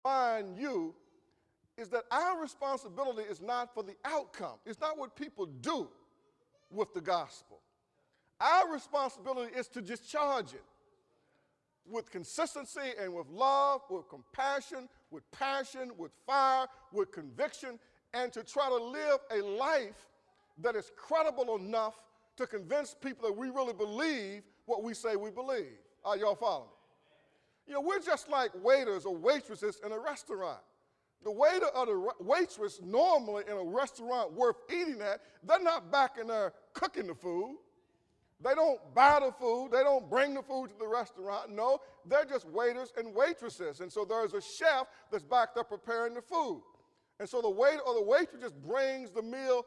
remind you is that our responsibility is not for the outcome. It's not what people do with the gospel. Our responsibility is to discharge it with consistency and with love, with compassion, with passion, with fire, with conviction, and to try to live a life that is credible enough to convince people that we really believe what we say we believe. Are y'all following me? You know, we're just like waiters or waitresses in a restaurant. The waiter or the waitress normally in a restaurant worth eating at, they're not back in there cooking the food. They don't buy the food. They don't bring the food to the restaurant. No, they're just waiters and waitresses. And so there's a chef that's back there preparing the food. And so the waiter or the waitress just brings the meal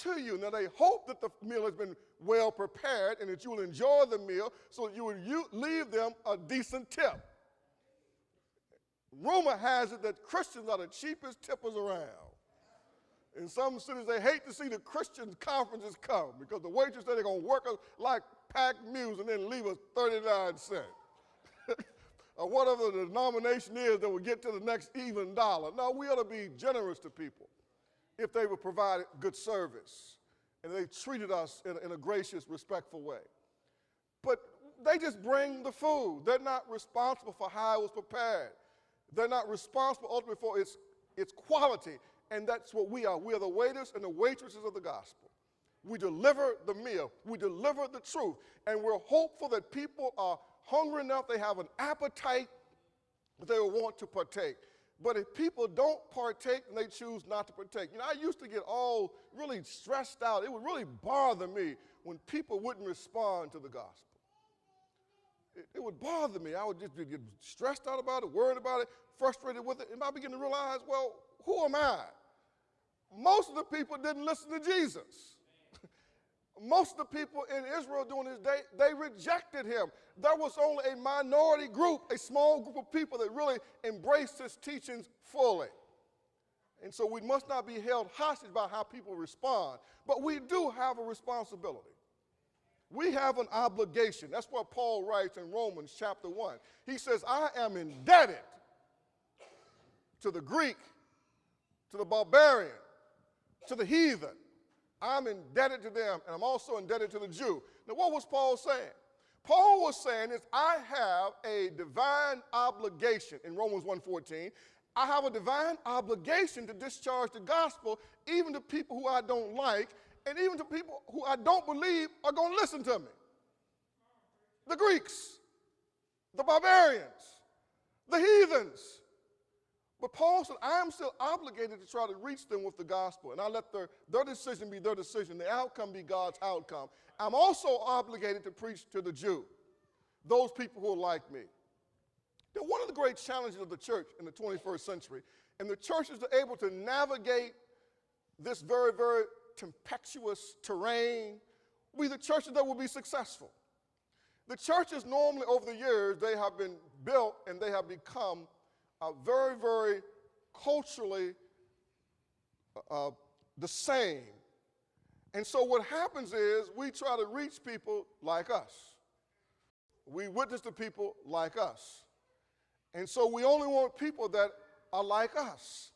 to you. Now, they hope that the meal has been well prepared and that you will enjoy the meal so that you will leave them a decent tip. Rumor has it that Christians are the cheapest tippers around. In some cities, they hate to see the Christian conferences come because the waitress said they're going to work us like packed mules and then leave us 39 cents. Or whatever the denomination is that will get to the next even dollar. No, we ought to be generous to people if they would provide good service and they treated us in a gracious, respectful way. But they just bring the food. They're not responsible for how it was prepared. They're not responsible ultimately for its quality. And that's what we are. We are the waiters and the waitresses of the gospel. We deliver the meal. We deliver the truth. And we're hopeful that people are hungry enough, they have an appetite, that they will want to partake. But if people don't partake, then they choose not to partake. You know, I used to get all really stressed out. It would really bother me when people wouldn't respond to the gospel. It would bother me. I would just get stressed out about it, worried about it, frustrated with it. And I began to realize, well, who am I? Most of the people didn't listen to Jesus. Most of the people in Israel during his day, they rejected him. There was only a minority group, a small group of people that really embraced his teachings fully. And so we must not be held hostage by how people respond. But we do have a responsibility. We have an obligation. That's what Paul writes in Romans chapter 1. He says, I am indebted to the Greek, to the barbarian, to the heathen. I'm indebted to them, and I'm also indebted to the Jew. Now, what was Paul saying? Paul was saying is, I have a divine obligation in Romans 1:14. I have a divine obligation to discharge the gospel even to people who I don't like, and even to people who I don't believe are going to listen to me. The Greeks, the barbarians, the heathens. But Paul said, I am still obligated to try to reach them with the gospel, and I let their decision be their decision, the outcome be God's outcome. I'm also obligated to preach to the Jew, those people who are like me. Now, one of the great challenges of the church in the 21st century, and the church is able to navigate this very, very tempestuous terrain, will be the churches that will be successful. The churches normally over the years, they have been built and they have become very, very culturally the same. And so what happens is we try to reach people like us. We witness to people like us. And so we only want people that are like us.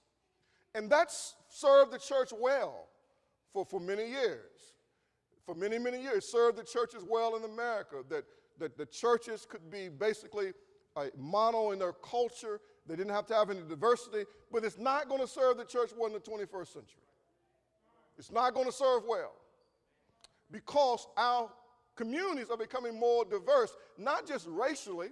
And that's served the church well for many years. For many, many years, served the churches well in America, that the churches could be basically a mono in their culture. They didn't have to have any diversity, but it's not going to serve the church well in the 21st century. It's not going to serve well because our communities are becoming more diverse, not just racially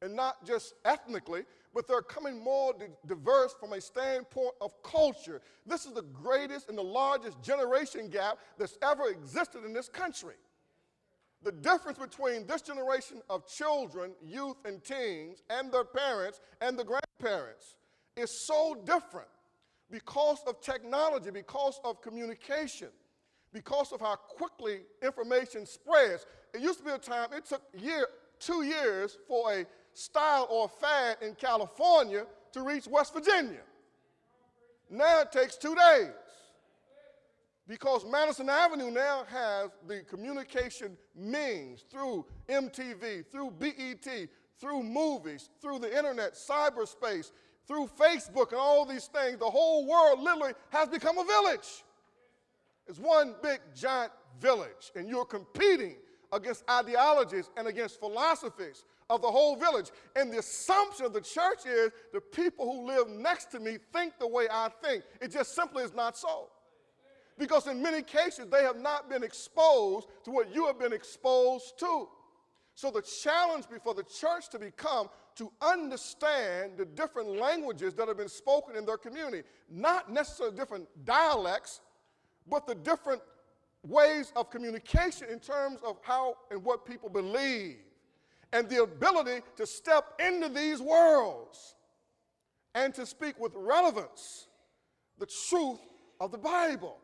and not just ethnically, but they're becoming more diverse from a standpoint of culture. This is the greatest and the largest generation gap that's ever existed in this country. The difference between this generation of children, youth, and teens, and their parents and the grandparents is so different because of technology, because of communication, because of how quickly information spreads. It used to be a time, it took 2 years for a style or a fad in California to reach West Virginia. Now it takes 2 days. Because Madison Avenue now has the communication means through MTV, through BET, through movies, through the internet, cyberspace, through Facebook and all these things, the whole world literally has become a village. It's one big, giant village, and you're competing against ideologies and against philosophies of the whole village. And the assumption of the church is the people who live next to me think the way I think. It just simply is not so. Because in many cases, they have not been exposed to what you have been exposed to. So the challenge before the church to become to understand the different languages that have been spoken in their community, not necessarily different dialects, but the different ways of communication in terms of how and what people believe, and the ability to step into these worlds and to speak with relevance the truth of the Bible,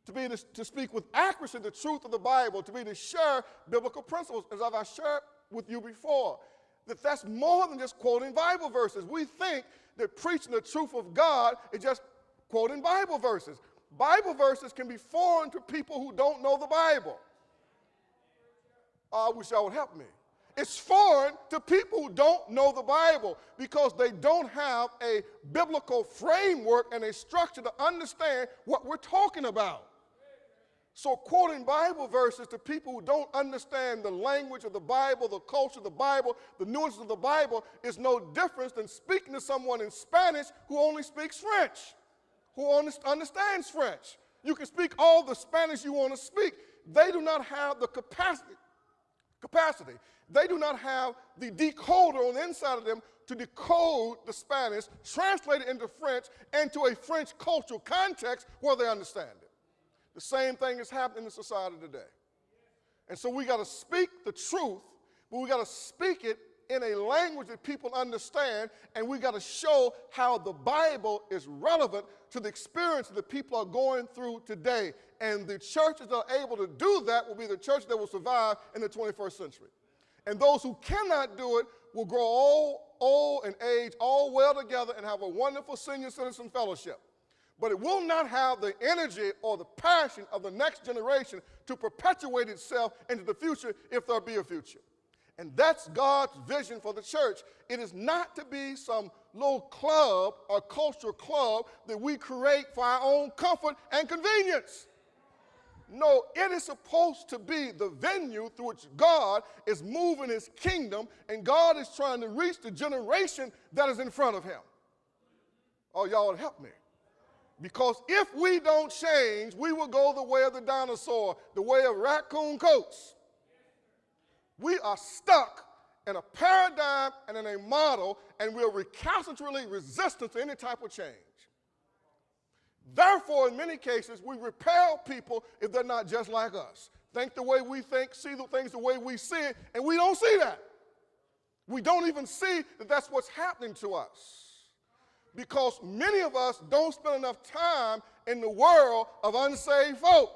to speak with accuracy the truth of the Bible, to be to share biblical principles, as I've shared with you before, that's more than just quoting Bible verses. We think that preaching the truth of God is just quoting Bible verses. Bible verses can be foreign to people who don't know the Bible. I wish y'all would help me. It's foreign to people who don't know the Bible because they don't have a biblical framework and a structure to understand what we're talking about. So quoting Bible verses to people who don't understand the language of the Bible, the culture of the Bible, the nuances of the Bible is no different than speaking to someone in Spanish who only speaks French, who understands French. You can speak all the Spanish you want to speak. They do not have the capacity. They do not have the decoder on the inside of them to decode the Spanish, translate it into French, and to a French cultural context where they understand it. The same thing is happening in society today. And so we got to speak the truth, but we got to speak it in a language that people understand, and we got to show how the Bible is relevant to the experience that people are going through today. And the churches that are able to do that will be the church that will survive in the 21st century. And those who cannot do it will grow old and age all well together and have a wonderful senior citizen fellowship. But it will not have the energy or the passion of the next generation to perpetuate itself into the future if there be a future. And that's God's vision for the church. It is not to be some little club or cultural club that we create for our own comfort and convenience. No, it is supposed to be the venue through which God is moving his kingdom, and God is trying to reach the generation that is in front of him. Oh, y'all help me. Because if we don't change, we will go the way of the dinosaur, the way of raccoon coats. We are stuck in a paradigm and in a model, and we're recalcitrantly resistant to any type of change. Therefore, in many cases, we repel people if they're not just like us. Think the way we think, see the things the way we see it, and we don't see that. We don't even see that that's what's happening to us. Because many of us don't spend enough time in the world of unsaved folk.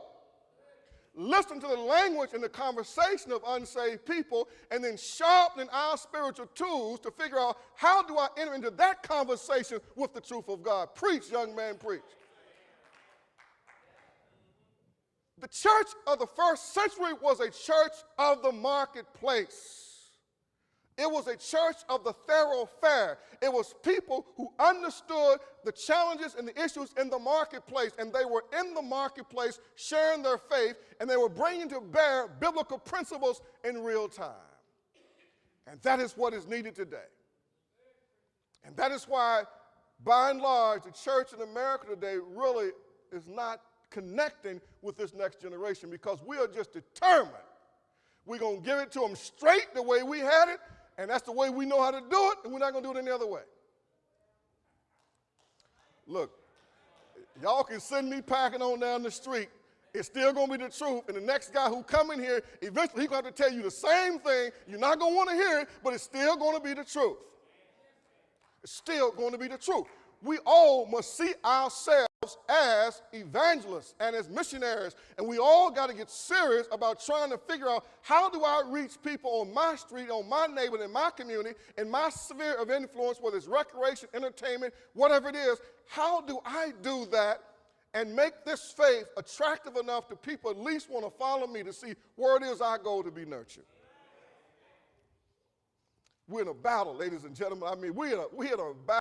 Listen to the language and the conversation of unsaved people, and then sharpen our spiritual tools to figure out how do I enter into that conversation with the truth of God. Preach, young man, preach. The church of the first century was a church of the marketplace. It was a church of the thoroughfare. It was people who understood the challenges and the issues in the marketplace, and they were in the marketplace sharing their faith, and they were bringing to bear biblical principles in real time. And that is what is needed today. And that is why, by and large, the church in America today really is not connecting with this next generation, because we are just determined we're going to give it to them straight the way we had it, and that's the way we know how to do it, and we're not going to do it any other way. Look, y'all can send me packing on down the street. It's still going to be the truth, and the next guy who come in here, eventually he's going to have to tell you the same thing. You're not going to want to hear it, but it's still going to be the truth. It's still going to be the truth. We all must see ourselves as evangelists and as missionaries, and we all got to get serious about trying to figure out how do I reach people on my street, on my neighborhood, in my community, in my sphere of influence, whether it's recreation, entertainment, whatever it is. How do I do that and make this faith attractive enough to people at least want to follow me to see where it is I go to be nurtured? We're in a battle, ladies and gentlemen. I mean, we're in a battle.